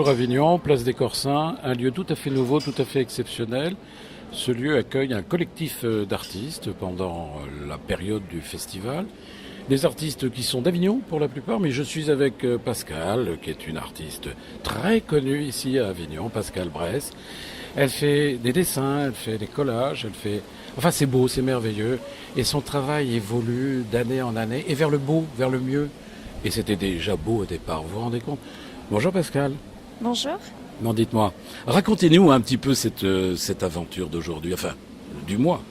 toujours Avignon, place des Corsins, un lieu tout à fait nouveau, tout à fait exceptionnel. Ce lieu accueille un collectif d'artistes pendant la période du festival. Des artistes qui sont d'Avignon pour la plupart, mais je suis avec Pascal, qui est une artiste très connue ici à Avignon, Pascal Bress. Elle fait des dessins, elle fait des collages, elle fait... Enfin, c'est beau, c'est merveilleux. Et son travail évolue d'année en année, et vers le beau, vers le mieux. Et c'était déjà beau au départ, vous vous rendez compte? Bonjour Pascal. Bonjour. Non, dites-moi, racontez-nous un petit peu cette aventure d'aujourd'hui, enfin, du mois.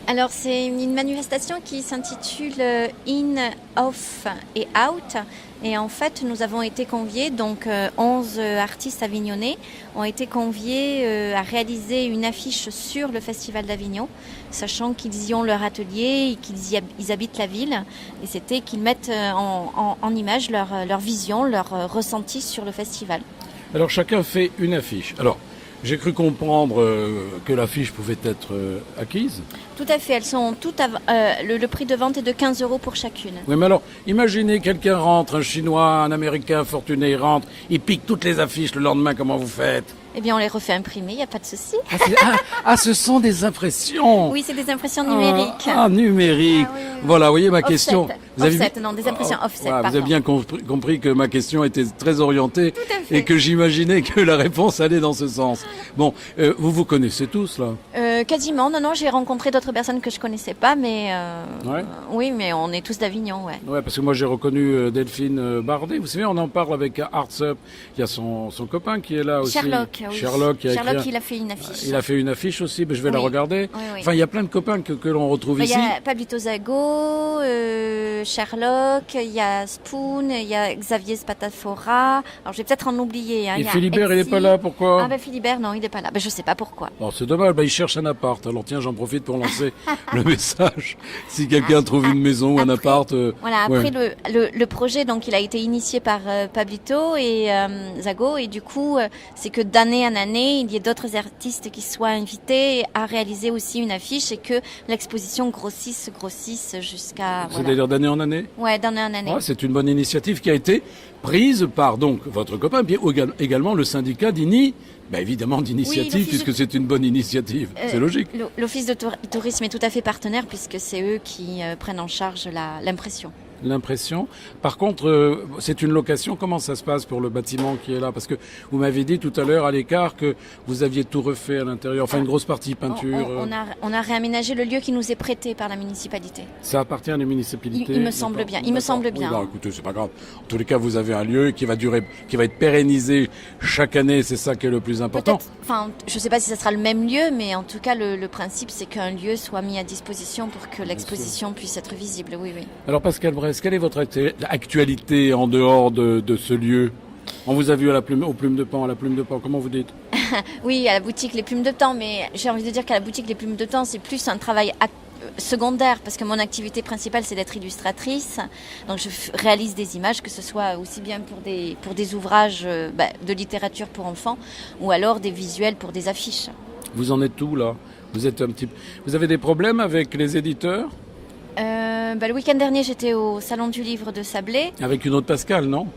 Alors, c'est une manifestation qui s'intitule In, Off et Out. Et en fait, nous avons été conviés, donc 11 artistes avignonnais ont été conviés à réaliser une affiche sur le Festival d'Avignon, sachant qu'ils y ont leur atelier et qu'ils habitent la ville. Et c'était qu'ils mettent en image leur vision, leur ressenti sur le festival. Alors, chacun fait une affiche. Alors, j'ai cru comprendre que l'affiche pouvait être acquise. Tout à fait, elles sont toutes le prix de vente est de 15 € pour chacune. Oui, mais alors, imaginez quelqu'un rentre, un Chinois, un Américain fortuné, il rentre, il pique toutes les affiches le lendemain, comment vous faites? Eh bien, on les refait imprimer, il n'y a pas de souci. Ce sont des impressions. Oui, c'est des impressions numériques. Numériques. Ah, oui, oui. Voilà, vous voyez ma Offset. question. Vous avez Des impressions offset, voilà, vous avez bien compris que ma question était très orientée Tout à fait. et que j'imaginais que la réponse allait dans ce sens. Bon, vous vous connaissez tous, là? Quasiment, non, j'ai rencontré d'autres personnes que je connaissais pas, mais Ouais. oui, mais on est tous d'Avignon, ouais. Ouais, parce que moi j'ai reconnu Delphine Bardet. Vous savez, on en parle avec Arts Up. Il y a son copain qui est là aussi. Sherlock, oui. Sherlock, Il a fait une affiche. Il a fait une affiche aussi, mais je vais la Oui. regarder. Oui, oui. Enfin, il y a plein de copains que l'on retrouve Il ici. y a Pablito Zago, Sherlock, il y a Spoon, il y a Xavier Spatafora. Alors je vais peut-être en oublier. Hein. Et Il y a Philibert, il est Etsy. pas là, pourquoi? Ah ben Philibert, non, il n'est pas là. Ben je sais pas pourquoi. Oh, c'est dommage, il cherche un appart. Alors tiens, j'en profite pour lancer le message. Si quelqu'un trouve une maison ou un Après, appart... Voilà, après ouais. le projet, donc il a été initié par Pablito et Zago, et du coup, c'est que d'année en année, il y ait d'autres artistes qui soient invités à réaliser aussi une affiche et que l'exposition grossisse jusqu'à... Voilà. C'est-à-dire d'année en année? Ouais, d'année en année. Ouais, c'est une bonne initiative qui a été prise par donc votre copain, puis également le syndicat d'INI. Ben évidemment d'initiative, Oui, puisque c'est une bonne initiative. C'est logique. L'Office de tourisme est tout à fait partenaire puisque c'est eux qui prennent en charge l'impression. L'impression. Par contre, c'est une location. Comment ça se passe pour le bâtiment qui est là? Parce que vous m'avez dit tout à l'heure à l'écart que vous aviez tout refait à l'intérieur. Enfin, une grosse partie peinture. On a réaménagé le lieu qui nous est prêté par la municipalité. Ça appartient à la municipalité. Il me semble bien. Il me semble bien. Oui, non, écoutez, c'est pas grave. En tous les cas, vous avez un lieu qui va durer, qui va être pérennisé chaque année. C'est ça qui est le plus important. Enfin, je ne sais pas si ça sera le même lieu, mais en tout cas, le principe, c'est qu'un lieu soit mis à disposition pour que l'exposition puisse être visible. Oui, oui. Alors, Pascal Bress, quelle est votre actualité en dehors de ce lieu? On vous a vu aux plumes de pan, comment vous dites? Oui, à la boutique Les Plumes de Temps, mais j'ai envie de dire qu'à la boutique Les Plumes de Temps, c'est plus un travail secondaire, parce que mon activité principale, c'est d'être illustratrice. Donc, je réalise des images, que ce soit aussi bien pour des ouvrages de littérature pour enfants, ou alors des visuels pour des affiches. Vous en êtes où, là? Vous avez des problèmes avec les éditeurs? Le week-end dernier, j'étais au Salon du Livre de Sablé. Avec une autre Pascal, non?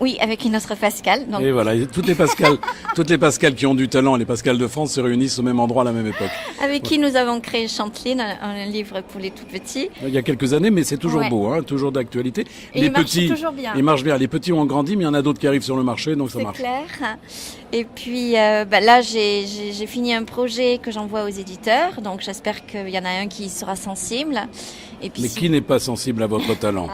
Oui, avec une autre Pascal. Donc... Et voilà, toutes les Pascal qui ont du talent, les Pascal de France se réunissent au même endroit à la même époque. Avec qui nous avons créé Chanteline, un livre pour les tout petits. Il y a quelques années, mais c'est toujours Ouais. beau, hein, toujours d'actualité. Et il marche toujours bien. Il marche bien. Les petits ont grandi, mais il y en a d'autres qui arrivent sur le marché, donc ça C'est marche. clair. Et puis là, j'ai fini un projet que j'envoie aux éditeurs, donc j'espère qu'il y en a un qui sera sensible. Et puis, Mais qui n'est pas sensible à votre talent?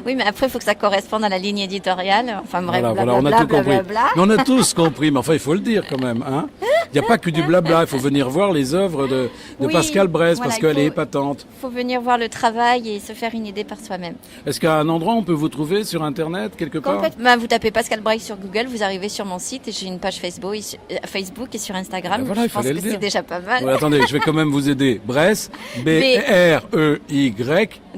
Oui, mais après, il faut que ça corresponde à la ligne éditoriale. Enfin bref, Voilà, on a tout compris. blablabla. Mais on a tous compris, mais enfin, il faut le dire quand même. Hein. Il n'y a pas que du blabla, il faut venir voir les œuvres de Oui, Pascal Bress, voilà, parce il qu'elle faut- est épatante. Il faut venir voir le travail et se faire une idée par soi-même. Est-ce qu'à un endroit, on peut vous trouver sur Internet, quelque part? Complètement. Vous tapez Pascal Braille sur Google, vous arrivez sur mon site et j'ai une page Facebook et sur Instagram. Ben voilà, il je pense fallait que le dire. c'est déjà pas mal. Ouais, attendez, je vais quand même vous aider. Bress, B-R-E-Y.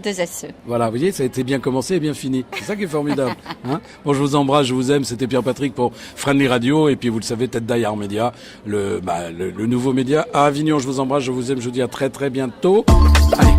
2 SE. Voilà, vous voyez, ça a été bien commencé et bien fini. C'est ça qui est formidable. Hein, bon, je vous embrasse, je vous aime. C'était Pierre-Patrick pour Friendly Radio. Et puis, vous le savez, Tête d'Aillard Média, le nouveau média à Avignon. Je vous embrasse, je vous aime. Je vous dis à très, très bientôt. Allez,